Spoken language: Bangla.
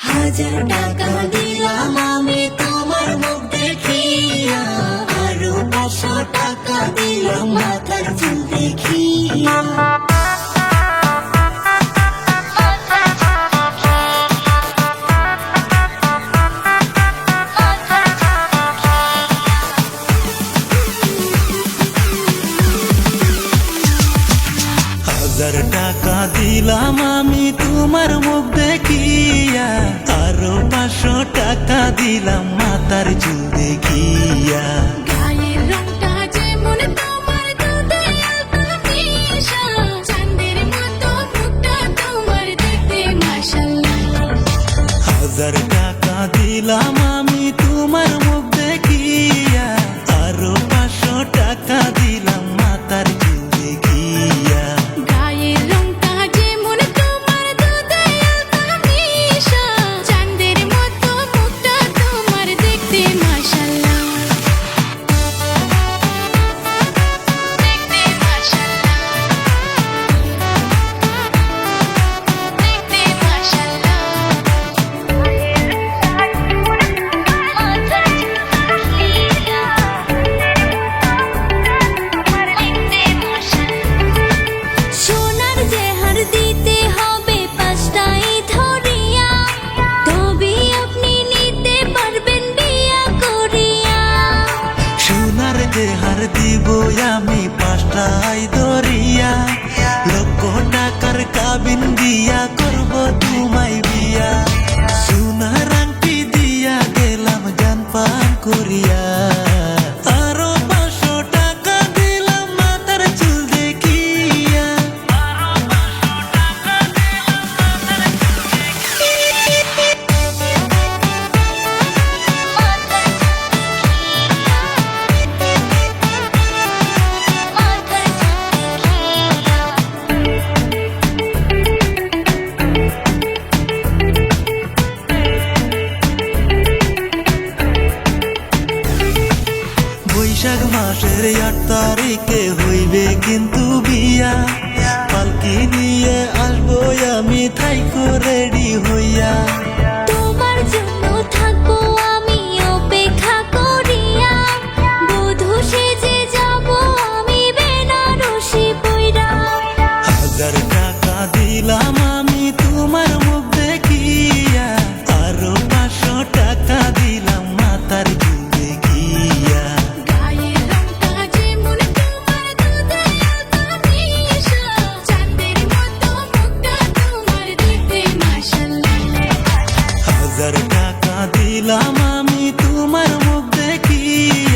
হাজার টাকা দিলাম আমি তোমার মুখ দেখিয়া, আরো 500 টাকা দিলাম মাথার চুল দেখিয়া। হাজার টাকা দিলাম আমি তোমার মুখ দেখিয়া, আরো 500 টাকা দিলাম মাথার চুল দেখিয়া। গায়ের রংটা যেমন তোমার দুধে আলতা মিশা, চাঁদের মতো মুখটা তোমার দেখতে মাশাআল্লাহ। হাজার টাকা দিলাম আমি তোমার মুখ দেখিয়া, আরো 500 টাকা দিলাম মাথার চুল দেখিয়া। গায়ের রংটা যেমন তোমার দুধে আলতা মিশা, চাঁদের মতো মুখটা তোমার দেখতে মাশাআল্লাহ। দেখতে মাশাআল্লাহ, দেখতে সোনার জেহার দিতে হবে 5টাই ধরিয়া, তবে আপনি নিতে পারবেন বিয়া করিয়া। সোনার দেহার দিব আমি 5টাই ধরিয়া, 1,00,000 টাকার কাবিন দিয়া করব তোমায় বিয়া। সোনার আংটি দিয়া গেলাম জান পান করিয়া, আরো 500 টাকা দিলাম মাথার চুল দেখিয়া। বৈশাখ মাসের 8 তারিখে হইবে কিন্তু বিয়া, পালকি নিয়ে আসবো আমি থাইকো রেডি হইয়া। তোমার জন্য থাকবো আমি অপেক্ষা করিয়া, বধূ সেজে যাব আমি বেনারসি পইরা। হাজার টাকা দিলাম আমি তোমার মুখ দেখিয়া, আরো 500 টাকা দিলাম মাথার চুল দেখিয়া। গায়ের রংটা যেমন তোমার দুধে আলতা মিশা, চাঁদের মতো মুখটা তোমার দেখতে মাশাআল্লাহ। হাজার টাকা দিলাম আমি তোমার মুখ দেখিয়া,